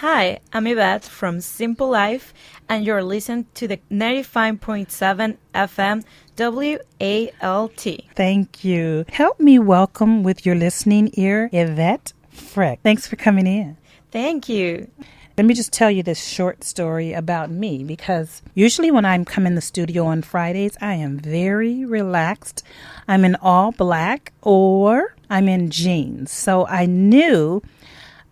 Hi, I'm Ivette from Simple Life, and you're listening to the 95.7 FM WALT. Thank you. Help me welcome with your listening ear, Ivette Freck. Thanks for coming in. Thank you. Let me just tell you this short story about me, because usually when I'm come in the studio on Fridays, I am very relaxed. I'm in all black or I'm in jeans. So I knew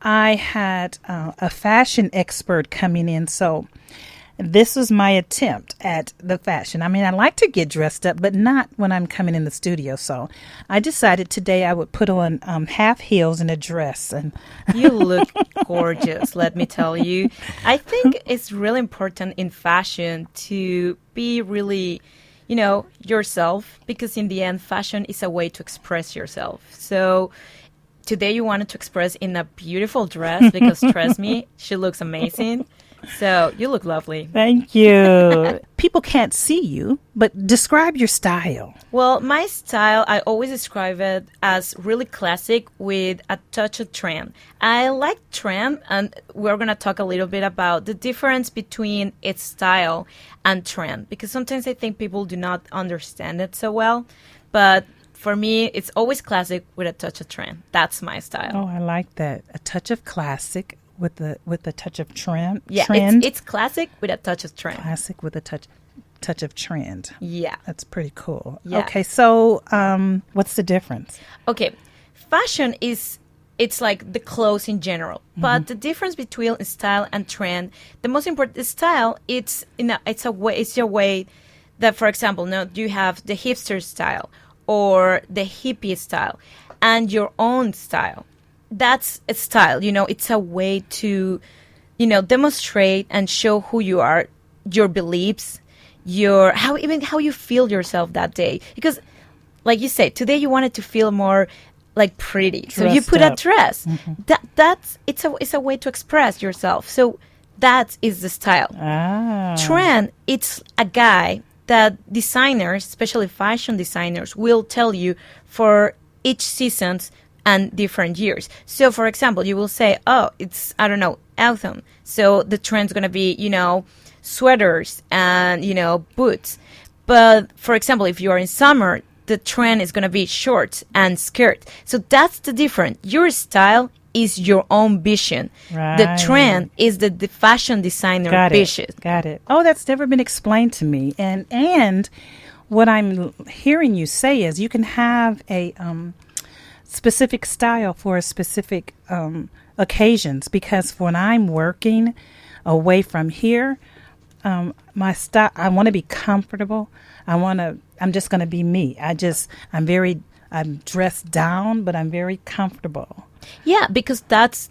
I had a fashion expert coming in. So this was my attempt at the fashion. I mean, I like to get dressed up, but not when I'm coming in the studio. So I decided today I would put on half heels and a dress. And You look gorgeous, let me tell you. I think it's really important in fashion to be really, yourself, because in the end, fashion is a way to express yourself. So today you wanted to express in a beautiful dress because, trust me, she looks amazing. So you look lovely. Thank you. People can't see you, but describe your style. Well, my style, I always describe it as really classic with a touch of trend. I like trend, and we're going to talk a little bit about the difference between its style and trend, because sometimes I think people do not understand it so well. But for me, it's always classic with a touch of trend. That's my style. Oh, I like that. A touch of classic with a touch of trend. Yeah, trend. It's classic with a touch of trend. Classic with a touch of trend. Yeah. That's pretty cool. Yeah. Okay, so what's the difference? Okay, fashion it's like the clothes in general, but the difference between style and trend, the most important style, it's your way that, for example, now you have the hipster style or the hippie style and your own style. That's a style, it's a way to, demonstrate and show who you are, your beliefs, how you feel yourself that day. Because, like you said, today you wanted to feel more like pretty, so you put up. a dress. It's a way to express yourself. So that is the style. Trend, it's a guy that designers, especially fashion designers, will tell you for each season's and different years. So, for example, you will say, oh, it's, I don't know, autumn. So the trend's going to be, sweaters and, boots. But, for example, if you are in summer, the trend is going to be shorts and skirt. So that's the difference. Your style is your own vision. Right. The trend is the fashion designer vision. Got it. Oh, that's never been explained to me. And what I'm hearing you say is you can have a specific style for a specific occasions, because when I'm working away from here, my style, I want to be comfortable. I'm just going to be me. I'm dressed down, but I'm very comfortable. Yeah, because that's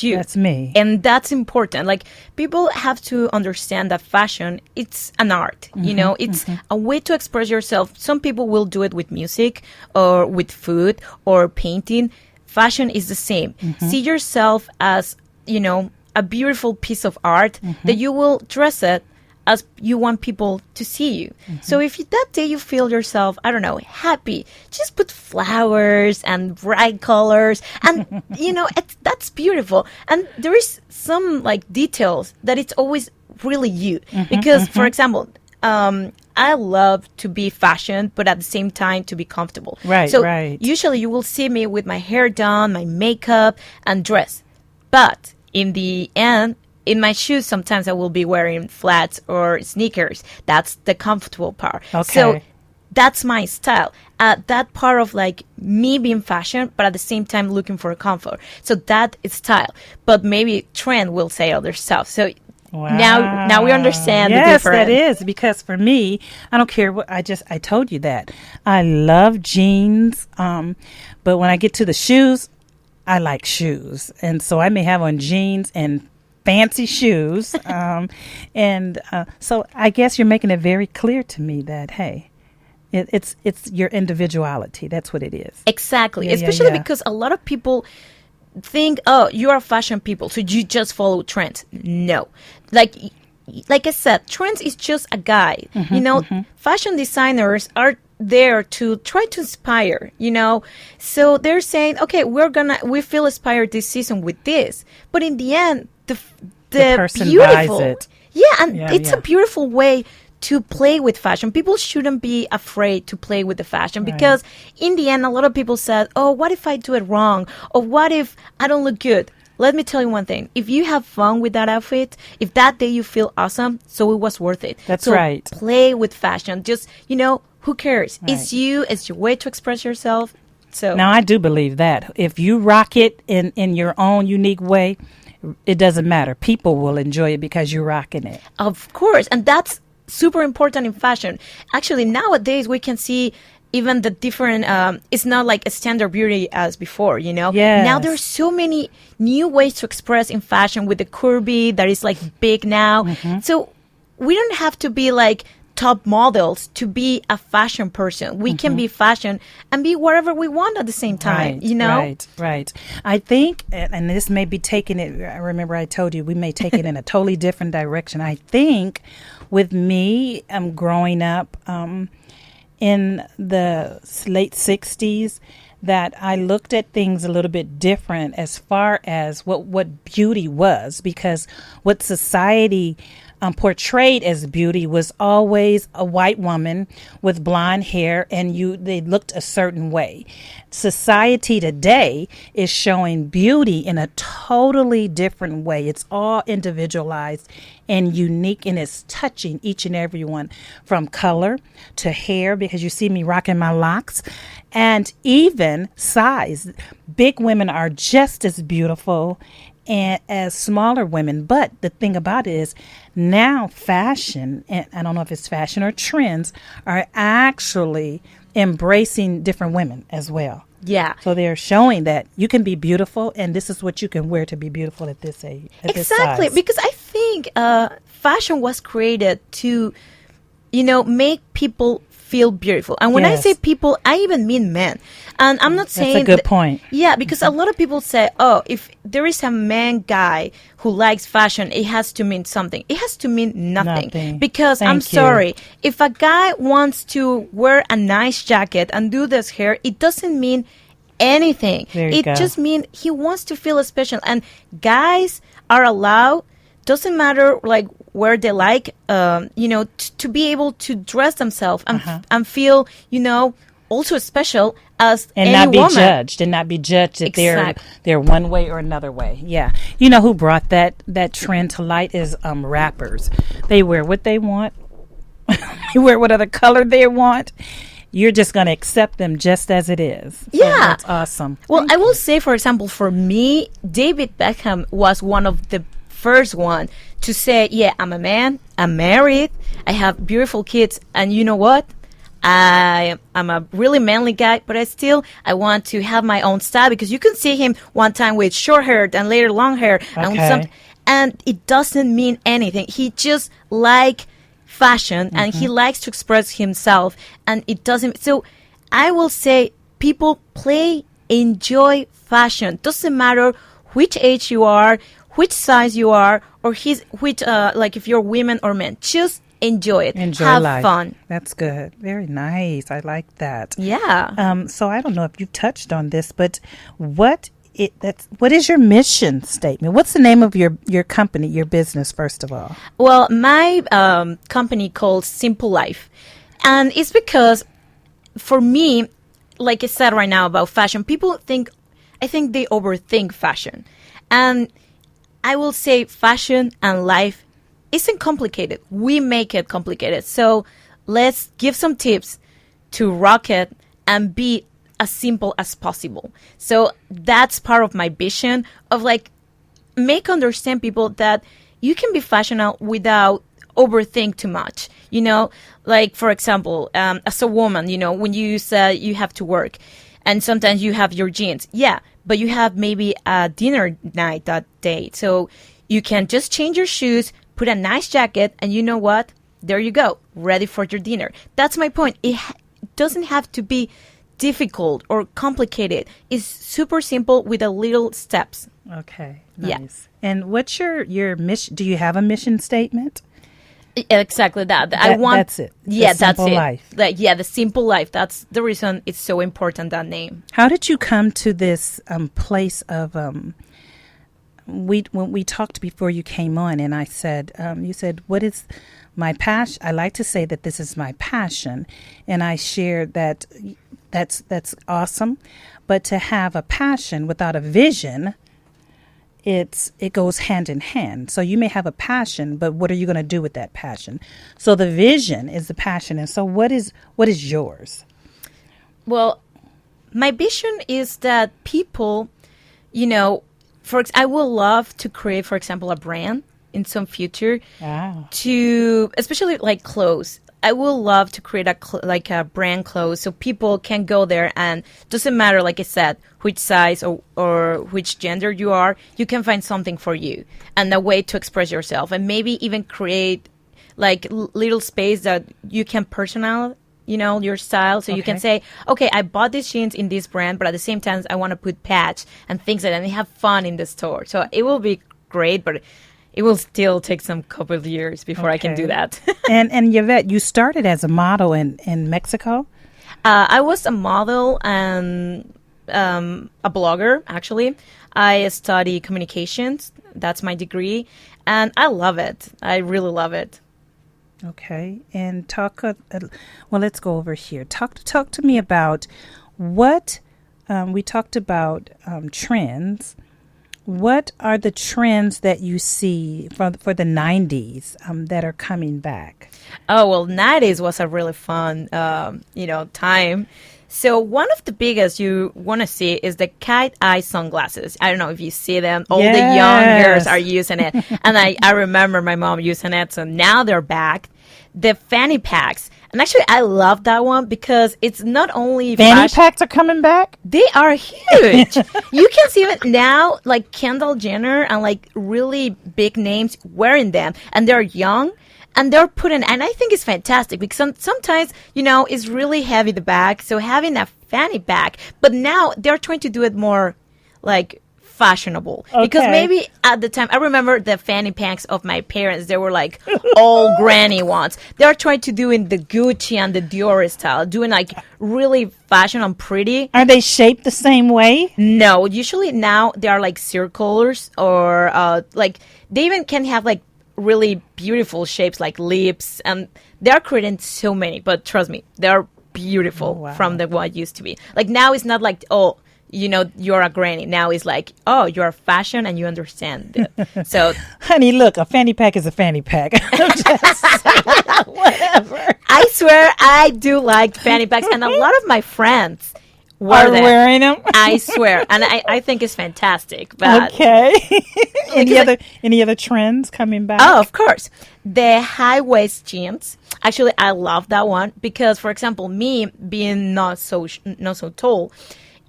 you. That's me. And that's important. Like, people have to understand that fashion, it's an art. It's a way to express yourself. Some people will do it with music or with food or painting. Fashion is the same. See yourself as, a beautiful piece of art that you will dress it as you want people to see you. So if that day you feel yourself, I don't know, happy, just put flowers and bright colors, and that's beautiful. And there is some details that it's always really you, because for example, I love to be fashion, but at the same time to be comfortable. Right. So usually you will see me with my hair done, my makeup and dress, but in the end, in my shoes, sometimes I will be wearing flats or sneakers. That's the comfortable part. Okay. So that's my style. That part of me being fashion, but at the same time looking for comfort. So that is style. But maybe trend will say other stuff. So wow. now we understand the difference. difference. Yes, that is, because for me, I don't care what I told you that. I love jeans, but when I get to the shoes, I like shoes. And so I may have on jeans and fancy shoes. So I guess you're making it very clear to me that, hey, it's your individuality. That's what it is. Exactly. Yeah, Especially yeah. because a lot of people think, oh, you are fashion people, so you just follow trends. No. Like I said, trends is just a guide. Fashion designers are there to try to inspire, so they're saying, okay, we feel inspired this season with this, but in the end the person beautiful. buys it. Yeah, and it's a beautiful way to play with fashion. People shouldn't be afraid to play with the fashion because in the end, a lot of people said, oh, what if I do it wrong? Or what if I don't look good? Let me tell you one thing. If you have fun with that outfit, if that day you feel awesome, so it was worth it. That's right. Play with fashion. Just, who cares? Right. It's you. It's your way to express yourself. So now, I do believe that. If you rock it in your own unique way, it doesn't matter. People will enjoy it because you're rocking it. Of course. And that's super important in fashion. Actually, nowadays we can see even the different, it's not like a standard beauty as before, Yes. Now there's so many new ways to express in fashion with the curvy that is like big now. Mm-hmm. So we don't have to be like top models to be a fashion person. We can be fashion and be whatever we want at the same time, Right. I think, and this may be taking it, I remember I told you, we may take it in a totally different direction. I think with me, growing up in the late 60s, that I looked at things a little bit different as far as what beauty was, because what society portrayed as beauty was always a white woman with blonde hair, and they looked a certain way. Society today is showing beauty in a totally different way. It's all individualized and unique, and it's touching each and every one, from color to hair, because you see me rocking my locks, and even size. Big women are just as beautiful and as smaller women. But the thing about it is now fashion, and I don't know if it's fashion or trends, are actually embracing different women as well. Yeah. So they're showing that you can be beautiful, and this is what you can wear to be beautiful at this age. Exactly. Because I think fashion was created to, make people feel beautiful. And when I say people, I even mean men. And I'm not saying... That's a good point. Yeah, because a lot of people say, oh, if there is a man guy who likes fashion, it has to mean something. It has to mean nothing. Because I'm sorry, if a guy wants to wear a nice jacket and do this hair, it doesn't mean anything. It just means he wants to feel special. And guys are allowed, doesn't matter like where they like, to be able to dress themselves and feel, also special as and any not be woman. judged and not be judged if they're one way or another way. Yeah, you know who brought that trend to light is rappers. They wear what they want. They wear whatever color they want. You're just going to accept them just as it is. So yeah, that's awesome. Well, I will say, for example, for me, David Beckham was one of the first one to say, yeah, I'm a man, I'm married, I have beautiful kids, and you know what? I'm a really manly guy, but I want to have my own style, because you can see him one time with short hair and later long hair, and it doesn't mean anything. He just like fashion, and he likes to express himself, and it doesn't. So I will say, people enjoy fashion. Doesn't matter which age you are, which size you are, or like if you're women or men. Just enjoy it. Have life. Fun. That's good. Very nice. I like that. Yeah. So I don't know if you touched on this, but what is your mission statement? What's the name of your company, your business, first of all? Well, my company called Simple Life. And it's because, for me, like I said right now about fashion, I think they overthink fashion. And I will say fashion and life isn't complicated. We make it complicated. So let's give some tips to rock it and be as simple as possible. So that's part of my vision of understand people that you can be fashionable without overthink too much. Like, for example, as a woman, when you say you have to work and sometimes you have your jeans. Yeah, but you have maybe a dinner night that day. So you can just change your shoes, put a nice jacket, and you know what? There you go, ready for your dinner. That's my point. It doesn't have to be difficult or complicated. It's super simple with a little steps. Okay, nice. Yeah. And what's your mission? Do you have a mission statement? Exactly that. That's it. Yeah, that's it. Life. The simple life. That's the reason it's so important, that name. How did you come to this place of when we talked before you came on, and I said, you said, what is my passion? I like to say that this is my passion, and I shared that that's awesome. But to have a passion without a vision, it goes hand in hand. So you may have a passion, but what are you going to do with that passion? So the vision is the passion. And so what is yours? Well, my vision is that people, you know, I would love to create, for example, a brand in some future to, especially like clothes. I would love to create a brand clothes so people can go there and doesn't matter, like I said, which size or which gender you are, you can find something for you and a way to express yourself, and maybe even create like little space that you can personalize, you know, your style. So you can say, okay, I bought these jeans in this brand, but at the same time, I want to put patch and things like that and have fun in the store. So it will be great, but it will still take some couple of years before I can do that. and Ivette, you started as a model in Mexico? I was a model and a blogger, actually. I study communications. That's my degree. And I love it. I really love it. Okay. And let's go over here. Talk to me about what we talked about trends. What are the trends that you see for the 90s that are coming back? Oh, well, 90s was a really fun, time. So one of the biggest you want to see is the cat eye sunglasses. I don't know if you see them. All the young girls are using it. And I remember my mom using it. So now they're back. The fanny packs. And actually, I love that one because it's not only fanny packs are coming back. They are huge. You can see it now, like Kendall Jenner and like really big names wearing them, and they're young, and they're putting. And I think it's fantastic because sometimes it's really heavy the bag. So having a fanny pack, but now they're trying to do it more like fashionable, because maybe at the time I remember the fanny packs of my parents, they were like all granny ones. They're trying to do in the Gucci and the Dior style, doing like really fashion and pretty. Are they shaped the same way? No, usually now they are like circulars, or like they even can have like really beautiful shapes like lips, and they're creating so many, but trust me, they're beautiful from the what used to be. Like now it's not like, you're a granny. Now it's like, you're fashion and you understand it. So, honey, look, a fanny pack is a fanny pack. I'm just saying, whatever. I swear I do like fanny packs, and a lot of my friends are wearing them. I swear, and I think it's fantastic. But any other trends coming back? Oh, of course, the high waist jeans. Actually, I love that one because, for example, me being not so tall,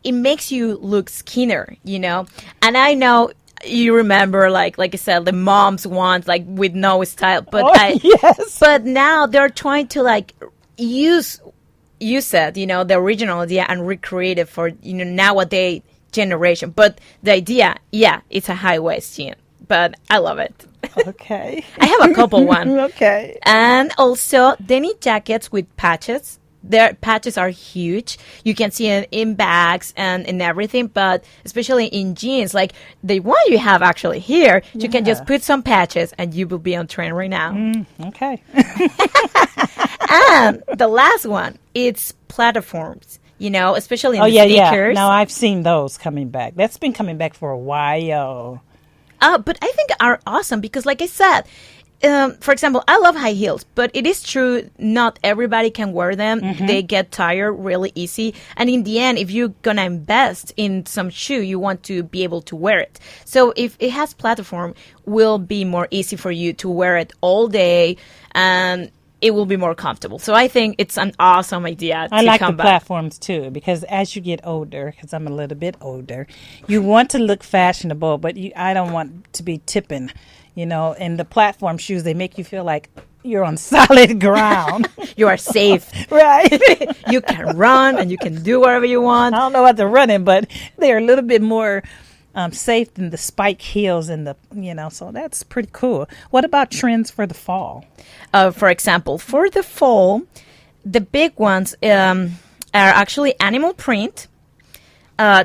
it makes you look skinnier, and I know you remember, like I said, the moms want like with no style, but but now they're trying to like use it, the original idea and recreate it for nowadays generation. But the idea, it's a high waist jean, but I love it. Okay, I have a couple one. Okay, and also denim jackets with patches. Their patches are huge. You can see it in bags and in everything, but especially in jeans, like the one you have actually here, you can just put some patches and you will be on trend right now. Okay. And the last one, it's platforms, especially in the sneakers. Yeah. Now I've seen those coming back. That's been coming back for a while. But I think are awesome because, like I said, for example, I love high heels, but it is true not everybody can wear them. They get tired really easy. And in the end, if you're going to invest in some shoe, you want to be able to wear it. So if it has platform, will be more easy for you to wear it all day, and it will be more comfortable. So I think it's an awesome idea. I like the platforms too, because as you get older, because I'm a little bit older, you want to look fashionable, but I don't want to be tipping. And the platform shoes, they make you feel like you're on solid ground. You are safe. Right. You can run and you can do whatever you want. I don't know about the running, but they're a little bit more safe than the spike heels and so that's pretty cool. What about trends for the fall? For example, for the fall, the big ones are actually animal print,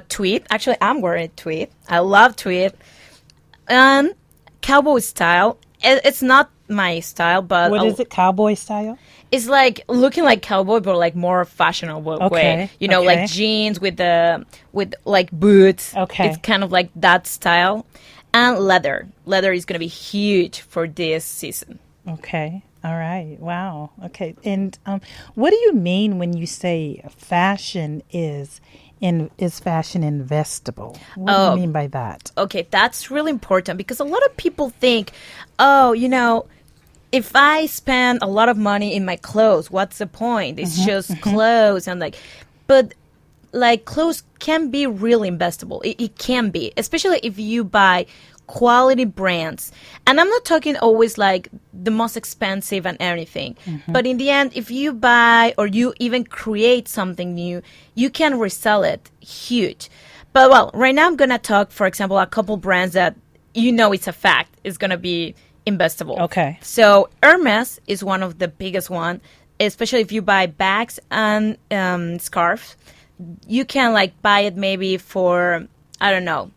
tweed. Actually, I'm wearing tweed. I love tweed. And cowboy style. It's not my style, but What is it? Cowboy style? it's like looking like cowboy, but like more fashionable way. You know, like jeans with like boots. Okay. It's kind of like that style. And leather. Leather is going to be huge for this season. Okay. All right. Wow. Okay. And what do you mean when you say fashion is fashion investable? What do you mean by that? Okay, that's really important because a lot of people think, oh, you know, if I spend a lot of money in my clothes, what's the point? It's just clothes and but like clothes can be really investable. It can be, especially if you buy quality brands. And I'm not talking always like the most expensive and anything. But in the end, if you buy or you even create something new, you can resell it huge. But well, right now I'm going to talk, for example, a couple brands that you know it's a fact is going to be investable. Okay. So Hermes is one of the biggest one, especially if you buy bags and scarves. You can like buy it maybe for, I don't know,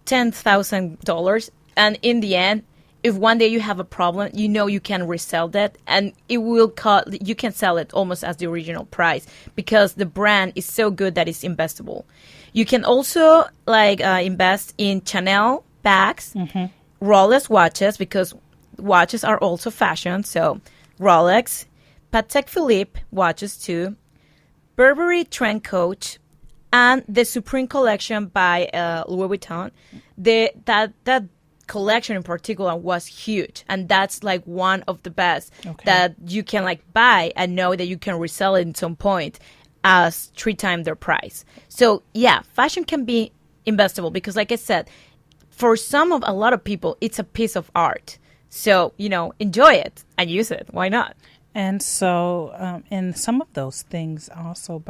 $10,000, and in the end, if one day you have a problem, you know you can resell that, and it will you can sell it almost as the original price because the brand is so good that it's investable. You can also like invest in Chanel bags, Rolex watches, because watches are also fashion. So Rolex, Patek Philippe watches too, Burberry trench coat, and the Supreme collection by Louis Vuitton. That collection in particular was huge, and that's like one of the best that you can like buy and know that you can resell it at some point as 3 times their price. So yeah, fashion can be investable because, like I said, for a lot of people, it's a piece of art. So you know, enjoy it and use it. Why not? And so, in some of those things, also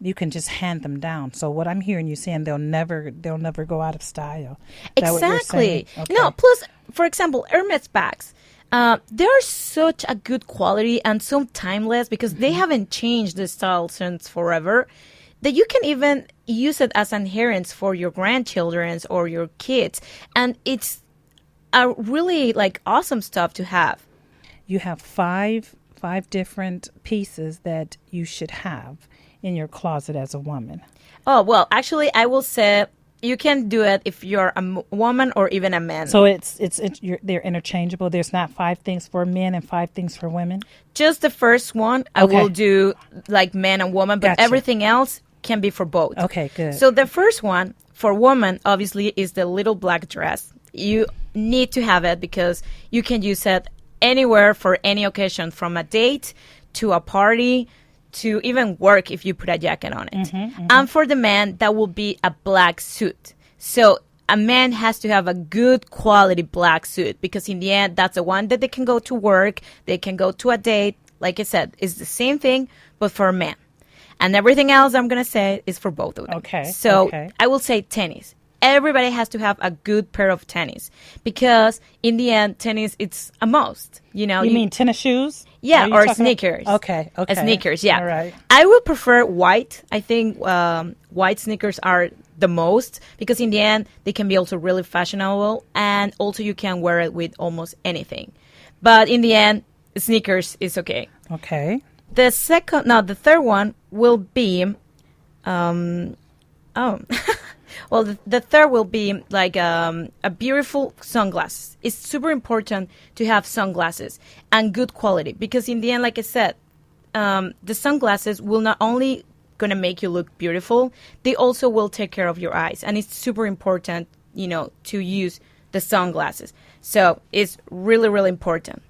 you can just hand them down. So what I'm hearing you saying, they'll never go out of style. Exactly. No, plus, for example, Hermes bags. They're such a good quality and so timeless because they haven't changed the style since forever that you can even use it as an inheritance for your grandchildren or your kids. And it's a really like awesome stuff to have. You have five different pieces that you should have in your closet as a woman. Oh, well, actually, I will say you can do it if you're a woman or even a man. So they're interchangeable. There's not 5 things for men and 5 things for women? Just the first one, I will do like man and woman, but everything else can be for both. Okay, good. So the first one for woman, obviously, is the little black dress. You need to have it because you can use it anywhere for any occasion, from a date to a party to even work if you put a jacket on it. And for the man, that will be a black suit. So a man has to have a good quality black suit because in the end, that's the one that they can go to work, they can go to a date. Like I said, it's the same thing, but for a man. And everything else I'm going to say is for both of them. Okay. So I will say tennis. Everybody has to have a good pair of tennis because in the end, tennis, it's a must. You know, you mean tennis shoes? Yeah, or sneakers. Okay. Sneakers, yeah. All right. I would prefer white. I think white sneakers are the most because in the end, they can be also really fashionable and also you can wear it with almost anything. But in the end, sneakers is okay. Okay. The third one will be, well, the third will be like a beautiful sunglasses. It's super important to have sunglasses and good quality because in the end, like I said, the sunglasses will not only going to make you look beautiful, they also will take care of your eyes. And it's super important, you know, to use the sunglasses. So it's really, really important.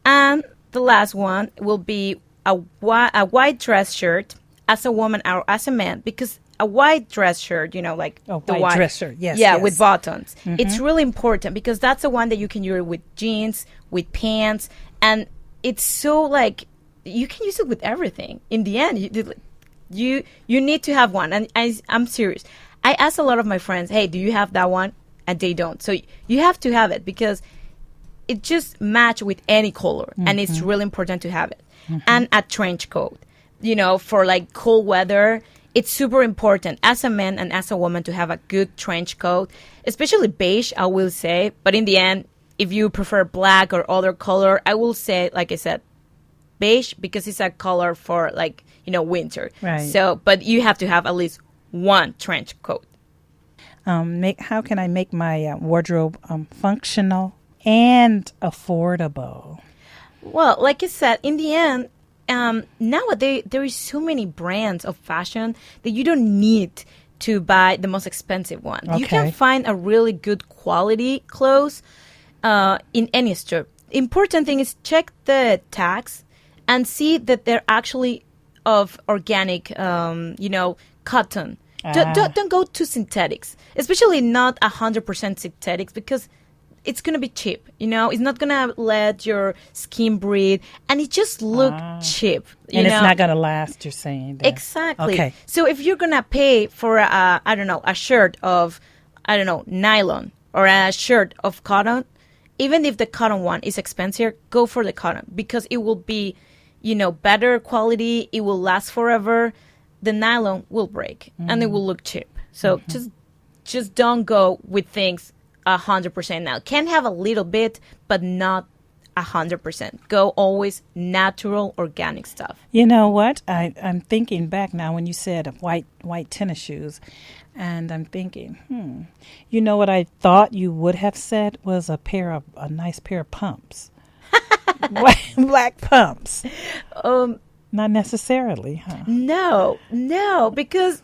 And the last one will be a white dress shirt as a woman or as a man because a white dress shirt, you know, like the white dress shirt, yes. Yeah, with buttons. It's really important because that's the one that you can use with jeans, with pants, and it's so like you can use it with everything. In the end, you need to have one, and I'm serious. I ask a lot of my friends, "Hey, do you have that one?" And they don't. So you have to have it because it just match with any color, and it's really important to have it. And a trench coat, you know, for like cold weather. it's super important as a man and as a woman to have a good trench coat, especially beige, I will say. But in the end, if you prefer black or other color, I will say, like I said, beige, because it's a color for like, winter. Right. So, but you have to have at least one trench coat. How can I make my wardrobe functional and affordable? Well, like I said, in the end, nowadays there is so many brands of fashion that you don't need to buy the most expensive one. Okay. You can find a really good quality clothes in any store. Important thing is check the tags and see that they're actually of organic, cotton. Don't go to synthetics, especially not 100% synthetics, because it's going to be cheap. It's not going to let your skin breathe, and it just look cheap. And it's not going to last, you're saying. That. Exactly. Okay. So if you're going to pay for, a shirt of, nylon or a shirt of cotton, even if the cotton one is expensive, go for the cotton, because it will be, better quality. It will last forever. The nylon will break and it will look cheap. So just don't go with things 100% now. Can have a little bit, but not 100%. Go always natural, organic stuff. You know what? I'm thinking back now when you said white tennis shoes, and I'm thinking, you know what I thought you would have said was a nice pair of pumps, black pumps. Not necessarily, huh? No, because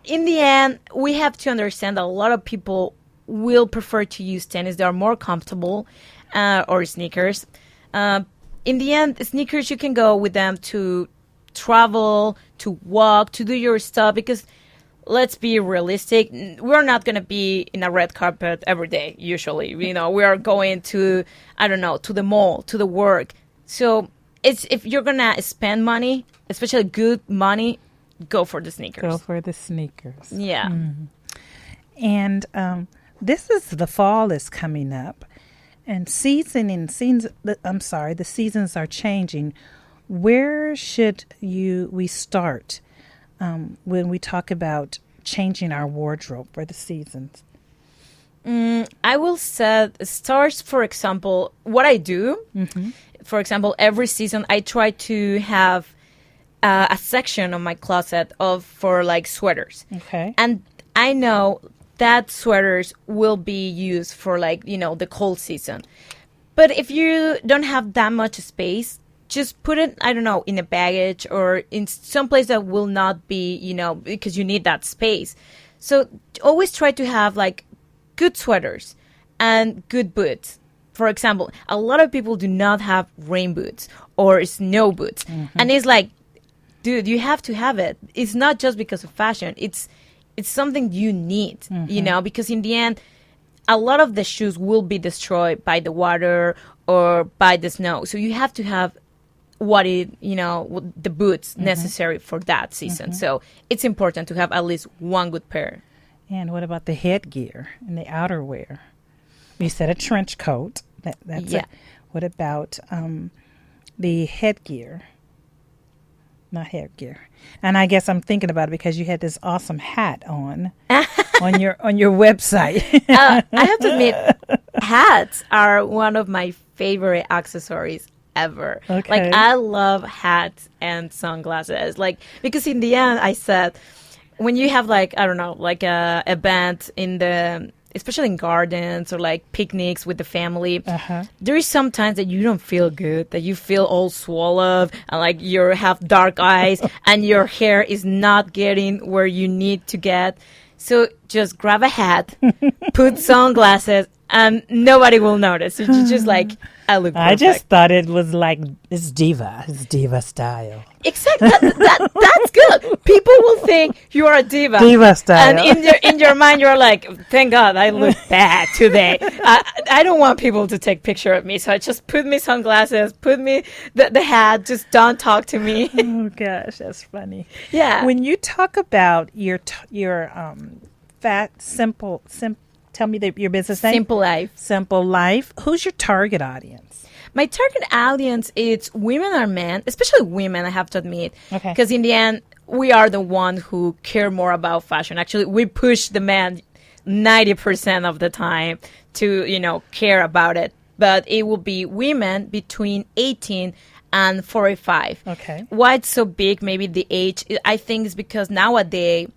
in the end, we have to understand that a lot of people will prefer to use tennis. They are more comfortable, or sneakers. In the end, sneakers, you can go with them to travel, to walk, to do your stuff, because let's be realistic. We're not going to be in a red carpet every day, usually. We are going to, to the mall, to the work. So if you're going to spend money, especially good money, go for the sneakers. Go for the sneakers. Yeah. And the fall is coming up, and the seasons are changing. Where should we start when we talk about changing our wardrobe for the seasons? I will say start, for example, what I do. For example, every season I try to have a section of my closet for like sweaters. Okay. And I know that sweaters will be used for like, the cold season. But if you don't have that much space, just put it, in a baggage or in some place that will not be, because you need that space. So always try to have like good sweaters and good boots. For example, a lot of people do not have rain boots or snow boots. And it's like, dude, you have to have it. It's not just because of fashion. It's something you need, because in the end, a lot of the shoes will be destroyed by the water or by the snow. So you have to have the boots necessary for that season. So it's important to have at least one good pair. And what about the headgear and the outerwear? You said a trench coat. What about the headgear? Not headgear. And I guess I'm thinking about it because you had this awesome hat on your website. I have to admit, hats are one of my favorite accessories ever. Okay. Like, I love hats and sunglasses. Like, because in the end, I said, when you have like a event especially in gardens or like picnics with the family, there is sometimes that you don't feel good, that you feel all swollen and like you have dark eyes and your hair is not getting where you need to get. So just grab a hat, put sunglasses, and nobody will notice. It's just like, I look perfect. I just thought it was like, it's Diva style. Exactly. That's good. People will think you are a diva. Diva style. And in your mind, you're like, thank God I look bad today. I don't want people to take picture of me. So I just put me sunglasses, put me the hat, just don't talk to me. Oh, gosh, that's funny. Yeah. When you talk about your simple, tell me your business name. Simple Life. Simple Life. Who's your target audience? My target audience is women or men, especially women, I have to admit. Okay. Because in the end, we are the one who care more about fashion. Actually, we push the man 90% of the time to, care about it. But it will be women between 18 and 45. Okay. Why it's so big, maybe the age, I think is because nowadays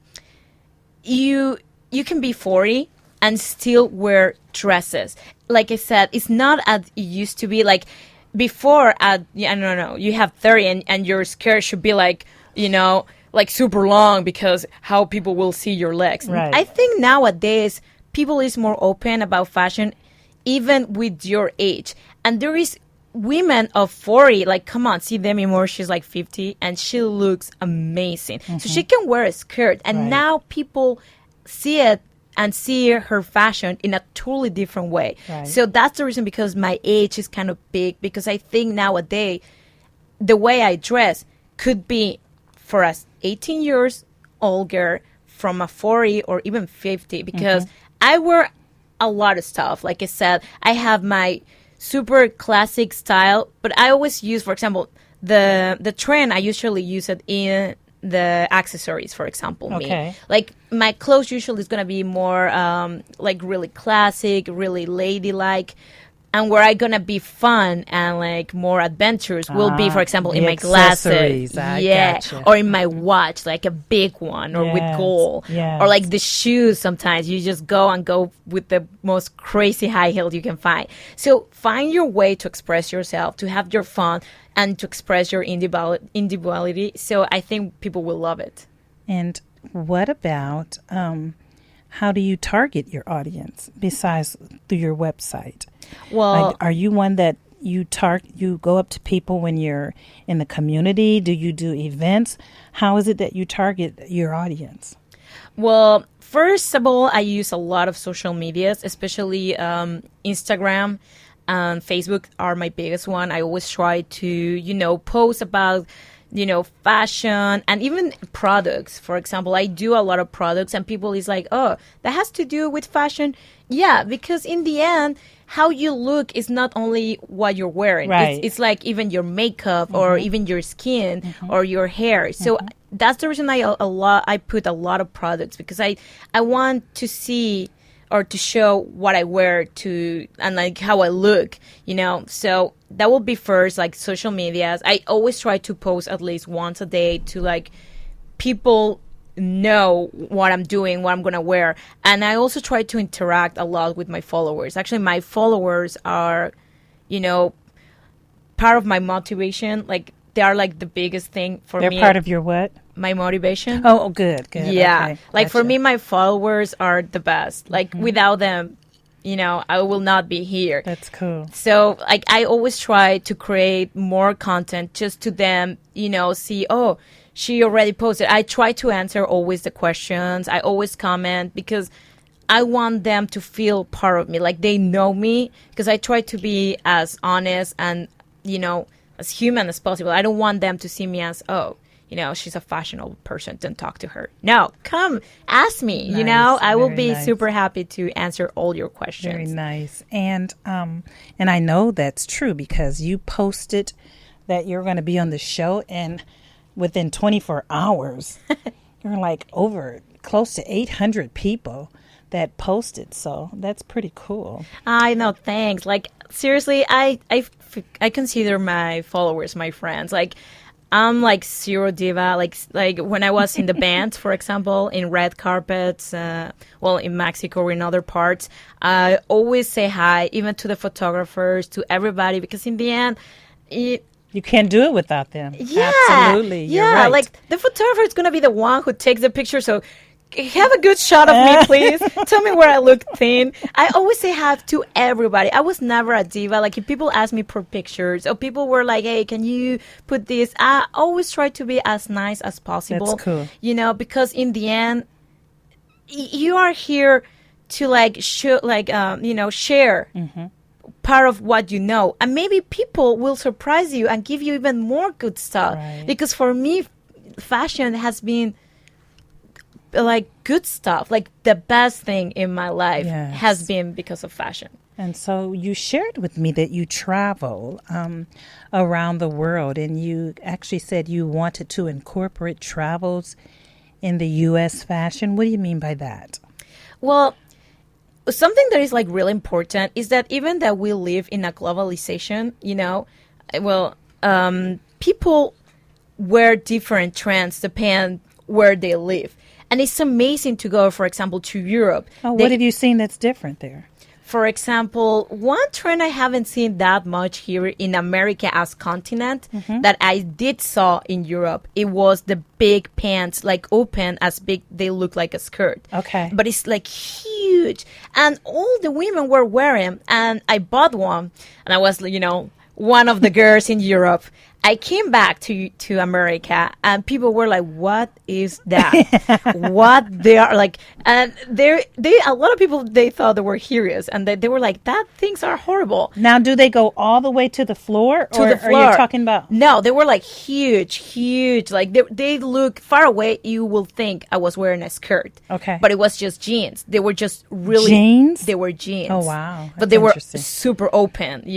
you can be 40 and still wear dresses. Like I said, it's not as it used to be. Like before, I don't know, you have 30 and your skirt should be like, like super long because how people will see your legs. Right. I think nowadays people is more open about fashion, even with your age. And there is women of 40, like, come on, see Demi Moore, she's like 50 and she looks amazing. So she can wear a skirt. And now people see it and see her fashion in a totally different way. Right. So that's the reason, because my age is kind of big, because I think nowadays the way I dress could be for a 18 years old girl, from a 40 or even 50, because I wear a lot of stuff. Like I said, I have my super classic style, but I always use, for example, the trend, I usually use it in the accessories, for example. Me, like my clothes usually is gonna be more like really classic, really ladylike, and where I gonna be fun and like more adventures will be, for example, in my glasses, gotcha. Or in my watch, like a big one, or with gold, or like the shoes. Sometimes you just go with the most crazy high heels you can find. So find your way to express yourself, to have your fun, and to express your individuality. So I think people will love it. And what about how do you target your audience besides through your website? Well, like, are you one that you go up to people when you're in the community? Do you do events? How is it that you target your audience? Well, first of all, I use a lot of social medias, especially Instagram and Facebook are my biggest one. I always try to, post about, fashion and even products. For example, I do a lot of products and people is like, oh, that has to do with fashion. Yeah, because in the end, how you look is not only what you're wearing. Right. It's like even your makeup or even your skin or your hair. So that's the reason I put a lot of products, because I want to see or to show what I wear and like how I look, So that will be first, like social medias. I always try to post at least once a day to like people know what I'm doing, what I'm going to wear. And I also try to interact a lot with my followers. Actually, my followers are, part of my motivation. Like they are like the biggest thing for me. They're part of your what? My motivation. Oh, good. Yeah. Okay. Like Gotcha. for me, my followers are the best. Like without them, I will not be here. That's cool. So like I always try to create more content just to them, see, oh, she already posted. I try to answer always the questions. I always comment because I want them to feel part of me. Like they know me, because I try to be as honest and, as human as possible. I don't want them to see me as, oh, she's a fashionable person, don't talk to her. No, come ask me, Nice. I will Very be nice. super happy to answer all your questions. Very nice. And I know that's true because you posted that you're going to be on the show, and within 24 hours, you're like over close to 800 people that posted. So that's pretty cool. I know, thanks. Like seriously, I consider my followers my friends. Like I'm like zero diva. Like when I was in the band, for example, in red carpets, in Mexico or in other parts, I always say hi, even to the photographers, to everybody, because in the end, you can't do it without them. Yeah, absolutely. You're right. Like the photographer is gonna be the one who takes the picture. So have a good shot of me, please. Tell me where I look thin. I always say hi to everybody. I was never a diva. Like if people ask me for pictures, or people were like, "Hey, can you put this?" I always try to be as nice as possible. That's cool. Because in the end, you are here to like share part of what you know, and maybe people will surprise you and give you even more good stuff. Right. Because for me, fashion has been like good stuff. Like the best thing in my life has been because of fashion. And so you shared with me that you travel around the world, and you actually said you wanted to incorporate travels in the U.S. fashion. What do you mean by that? Well, something that is like really important is that even that we live in a globalization, people wear different trends depend where they live. And it's amazing to go, for example, to Europe. Oh, what have you seen that's different there? For example, one trend I haven't seen that much here in America as continent that I did saw in Europe, it was the big pants, like open as big, they look like a skirt. Okay. But it's like huge. And all the women were wearing, and I bought one, and I was, one of the girls in Europe. I came back to America, and people were like, "What is that? What they are like?" And they a lot of people, they thought they were curious, and they were like, "That things are horrible." Now, do they go all the way to the floor? To the floor. Are you talking about? No, they were like huge. Like they look far away. You will think I was wearing a skirt. Okay. But it was just jeans. They were just really jeans. They were jeans. Oh wow! But they were super open.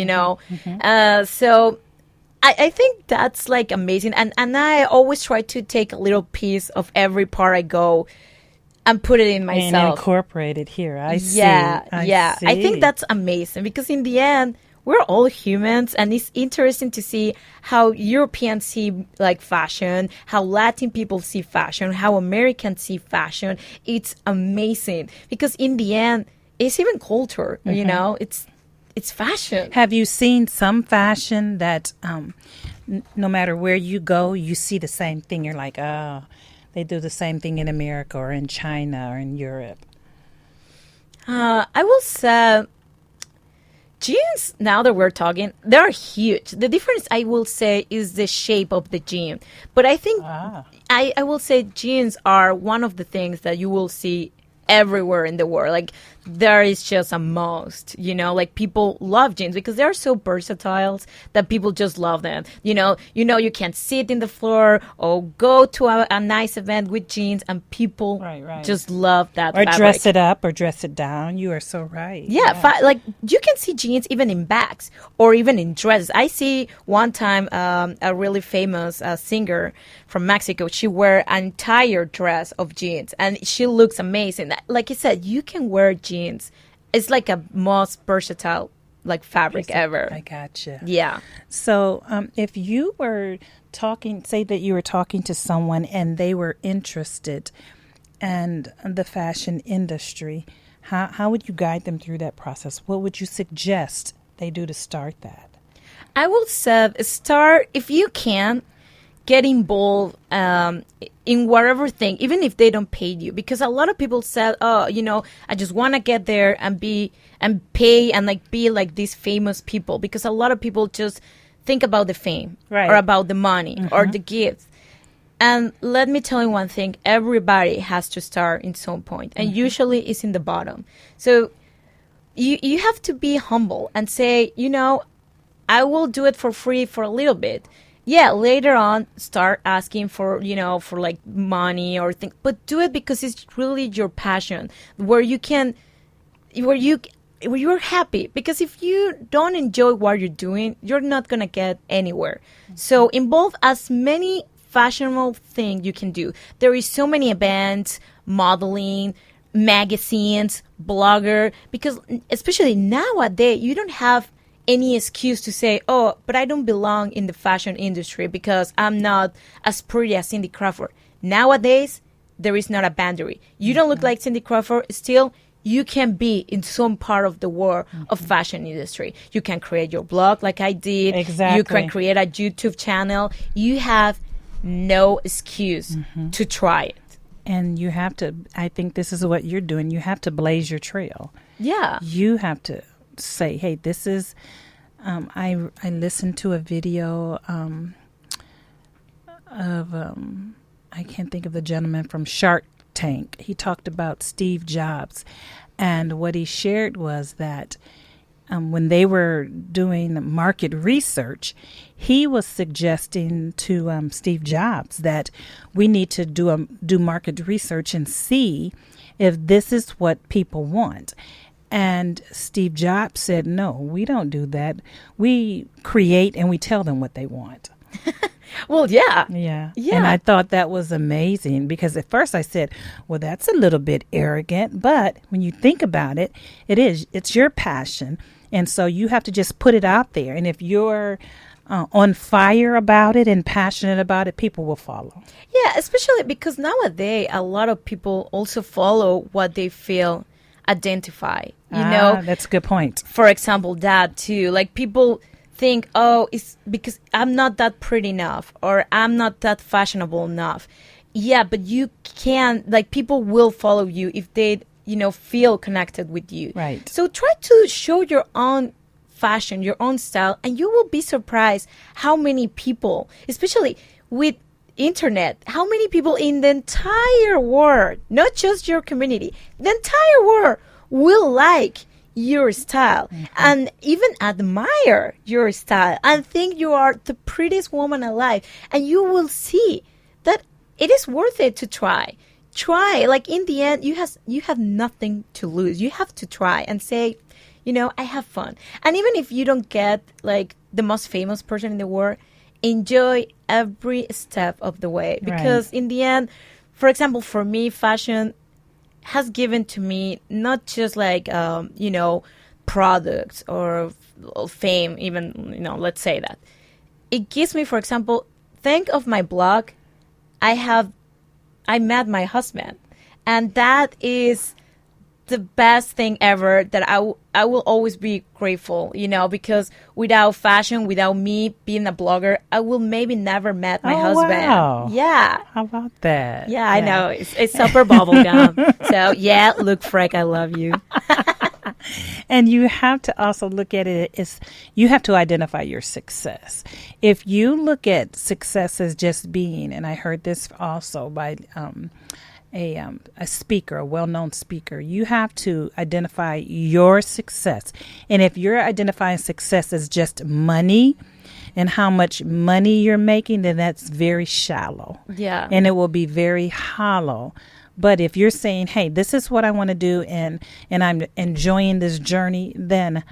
So. I think that's like amazing. And I always try to take a little piece of every part I go and put it in myself. And incorporate it here. I see. I think that's amazing because in the end, we're all humans, and it's interesting to see how Europeans see like fashion, how Latin people see fashion, how Americans see fashion. It's amazing because in the end, it's even culture, It's fashion. Have you seen some fashion that no matter where you go, you see the same thing? You're like, oh, they do the same thing in America or in China or in Europe. I will say jeans, now that we're talking, they're huge. The difference, I will say, is the shape of the jean. But I think I will say jeans are one of the things that you will see everywhere in the world. Like there is just a must, like people love jeans because they're so versatile that people just love them. You can sit in the floor or go to a nice event with jeans and people just love that or fabric. Dress it up or dress it down. You are so right. Yeah. Like you can see jeans even in bags or even in dresses. I see one time a really famous singer from Mexico, she wear an entire dress of jeans and she looks amazing. Like I said, you can wear jeans. It's like a most versatile like fabric ever. I gotcha. Yeah. So if you were say that you were talking to someone and they were interested in the fashion industry, how would you guide them through that process? What would you suggest they do to start that? I will say start, if you can, get involved in whatever thing, even if they don't pay you, because a lot of people said, I just want to get there and pay and like be like these famous people, because a lot of people just think about the fame or about the money or the gifts. And let me tell you one thing, everybody has to start in some point, and usually it's in the bottom. So you have to be humble and say, I will do it for free for a little bit. Yeah, later on, start asking for like money or things, but do it because it's really your passion, where you're happy. Because if you don't enjoy what you're doing, you're not gonna get anywhere. So involve as many fashionable things you can do. There is so many events, modeling, magazines, blogger, because especially nowadays, you don't have any excuse to say, oh, but I don't belong in the fashion industry because I'm not as pretty as Cindy Crawford. Nowadays, there is not a boundary. You don't look like Cindy Crawford, still, you can be in some part of the world of fashion industry. You can create your blog like I did. Exactly. You can create a YouTube channel. You have no excuse to try it. And you have to, I think this is what you're doing, you have to blaze your trail. Yeah. You have to say, hey, this is, I listened to a video of, I can't think of the gentleman from Shark Tank. He talked about Steve Jobs. And what he shared was that when they were doing market research, he was suggesting to Steve Jobs that we need to do market research and see if this is what people want. And Steve Jobs said, no, we don't do that. We create and we tell them what they want. Well, yeah. Yeah. Yeah. And I thought that was amazing because at first I said, well, that's a little bit arrogant. But when you think about it, it's your passion. And so you have to just put it out there. And if you're on fire about it and passionate about it, people will follow. Yeah, especially because nowadays a lot of people also follow what they feel identify. You know, that's a good point. For example, that too. Like people think, oh, it's because I'm not that pretty enough or I'm not that fashionable enough. Yeah, but you can, like, people will follow you if they, you know, feel connected with you. Right. So try to show your own fashion, your own style, and you will be surprised how many people, especially with internet, how many people in the entire world, not just your community, the entire world will like your style and even admire your style and think you are the prettiest woman alive. And you will see that it is worth it to try. Like in the end, you have nothing to lose. You have to try and say, you know, I have fun. And even if you don't get like the most famous person in the world, enjoy every step of the way. Because in the end, for example, for me, fashion has given to me not just like, you know, products or fame, even, you know, let's say that. It gives me, for example, think of my blog. I met my husband. And that is the best thing ever that I will always be grateful, you know, because without fashion, without me being a blogger, I will maybe never met my husband. Wow. Yeah. How about that? Yeah, I know. It's super bubblegum. So, yeah, look, Freck, I love you. And you have to also look at it as you have to identify your success. If you look at success as just being, and I heard this also by a speaker, a well-known speaker, you have to identify your success. And if you're identifying success as just money and how much money you're making, then that's very shallow. Yeah. And it will be very hollow. But if you're saying, hey, this is what I want to do and I'm enjoying this journey, then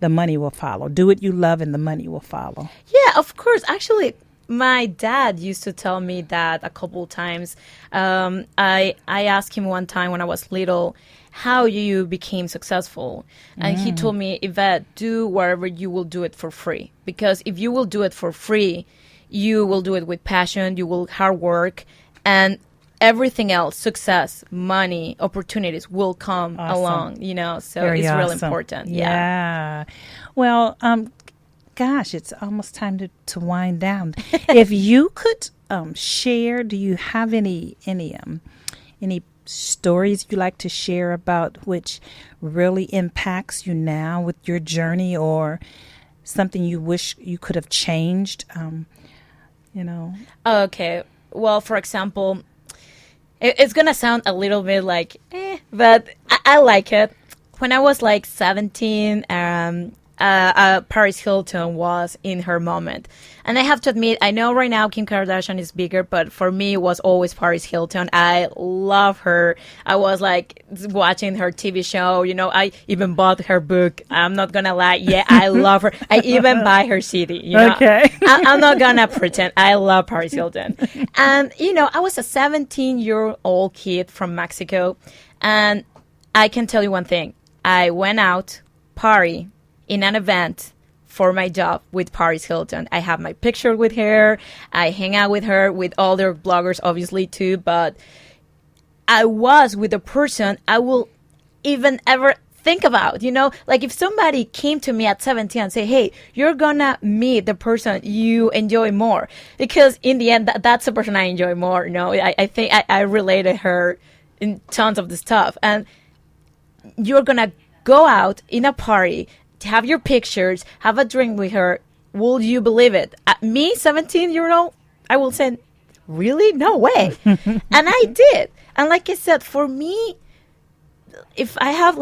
the money will follow. Do what you love and the money will follow. Yeah, of course. Actually, my dad used to tell me that a couple of times. I asked him one time when I was little, how you became successful. And he told me, Ivette, do whatever you will do it for free. Because if you will do it for free, you will do it with passion, you will hard work, and everything else, success, money, opportunities will come along, you know. So Very it's really awesome. important. Yeah. Well, gosh, it's almost time to wind down. If you could share, do you have any stories you like to share about which really impacts you now with your journey, or something you wish you could have changed? You know. Okay. Well, for example, it's gonna sound a little bit like, but I like it. When I was like 17, Paris Hilton was in her moment. And I have to admit, I know right now Kim Kardashian is bigger, but for me, it was always Paris Hilton. I love her. I was like watching her TV show. You know, I even bought her book. I'm not going to lie. Yeah, I love her. I even buy her CD. You know? Okay. I'm not going to pretend. I love Paris Hilton. And, you know, I was a 17-year-old kid from Mexico. And I can tell you one thing. I went out, party, in an event for my job with Paris Hilton. I have my picture with her. I hang out with her, with all their bloggers, obviously, too. But I was with a person I will even ever think about, you know? Like if somebody came to me at 17 and say, hey, you're gonna meet the person you enjoy more. Because in the end, that's the person I enjoy more, you know? I think I related her in tons of the stuff. And you're gonna go out in a party, have your pictures, have a drink with her. Will you believe it? Me, 17-year-old, I will say, really? No way. And I did. And like I said, for me, if I have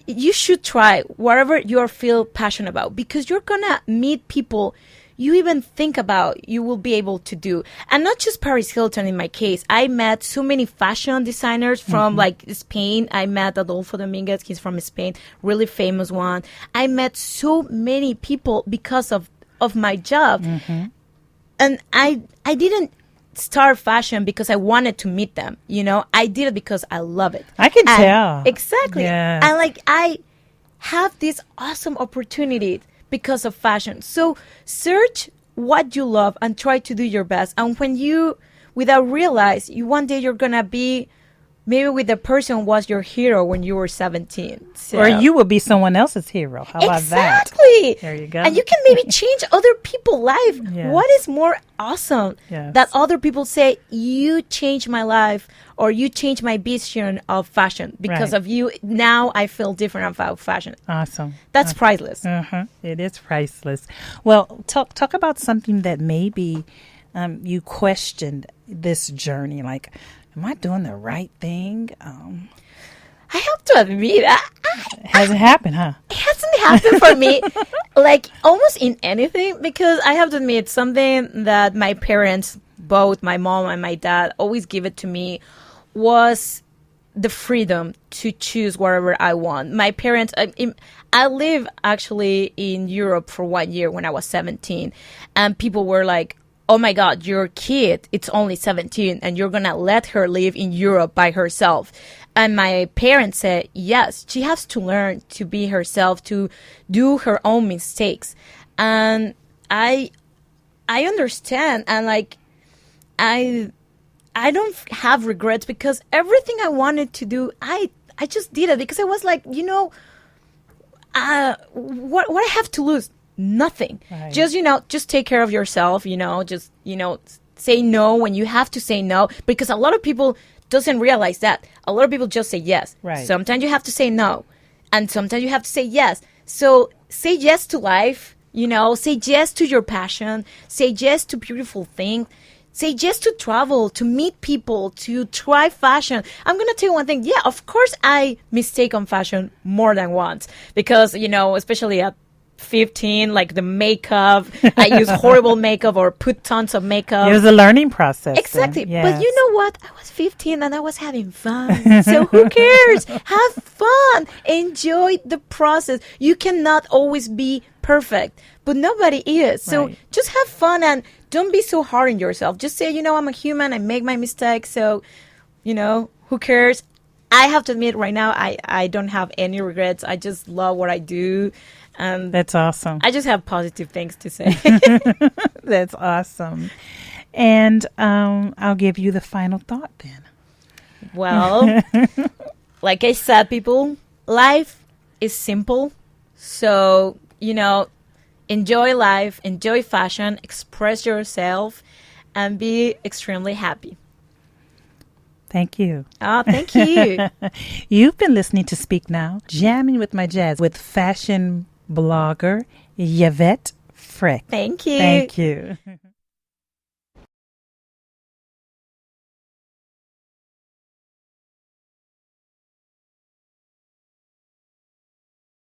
you should try whatever you feel passionate about, because you're gonna meet people you even think about you will be able to do. And not just Paris Hilton in my case. I met so many fashion designers from like Spain. I met Adolfo Dominguez. He's from Spain, really famous one. I met so many people because of my job. And I didn't start fashion because I wanted to meet them. You know, I did it because I love it. I can tell. Exactly. Yes. And like, I have this awesome opportunity because of fashion. So search what you love and try to do your best. And when you, without realize, one day you're going to be maybe with the person who was your hero when you were 17. So. Or you will be someone else's hero. How about that? Exactly. There you go. And you can maybe change other people's life. Yes. What is more awesome Yes. that other people say, you changed my life or you changed my vision of fashion because Right. of you. Now I feel different about fashion. Awesome. That's priceless. It is priceless. Well, talk about something that maybe you questioned this journey. Like, am I doing the right thing? I have to admit, Hasn't happened, huh? it hasn't happened for me, like almost in anything, because I have to admit something that my parents, both my mom and my dad, always give it to me was the freedom to choose whatever I want. My parents, I live actually in Europe for 1 year when I was 17, and people were like, oh my God, your kid, it's only 17 and you're going to let her live in Europe by herself. And my parents said, yes, she has to learn to be herself, to do her own mistakes. And I understand. And like, I don't have regrets because everything I wanted to do, I just did it because I was like, you know, what I have to lose? Nothing. Right. Just, you know, just take care of yourself, you know, just, you know, say no when you have to say no, because a lot of people doesn't realize that. A lot of people just say yes. Right. Sometimes you have to say no, and sometimes you have to say yes. So say yes to life, you know, say yes to your passion, say yes to beautiful things. Say yes to travel, to meet people, to try fashion. I'm going to tell you one thing. Yeah, of course I mistake on fashion more than once because, you know, especially at 15, like the makeup, I use horrible makeup or put tons of makeup. It was a learning process. Exactly. Yes. But you know what? I was 15 and I was having fun. So who cares? Have fun. Enjoy the process. You cannot always be perfect, but nobody is. So Right. just have fun and don't be so hard on yourself. Just say, you know, I'm a human. I make my mistakes. So, you know, who cares? I have to admit right now, I don't have any regrets. I just love what I do. That's awesome. I just have positive things to say. That's awesome. And I'll give you the final thought then. Well, like I said, people, life is simple. So, you know, enjoy life, enjoy fashion, express yourself, and be extremely happy. Thank you. Oh, thank you. You've been listening to Speak Now, Jamming with My Jazz with fashion blogger Ivette Freck. Thank you. Thank you.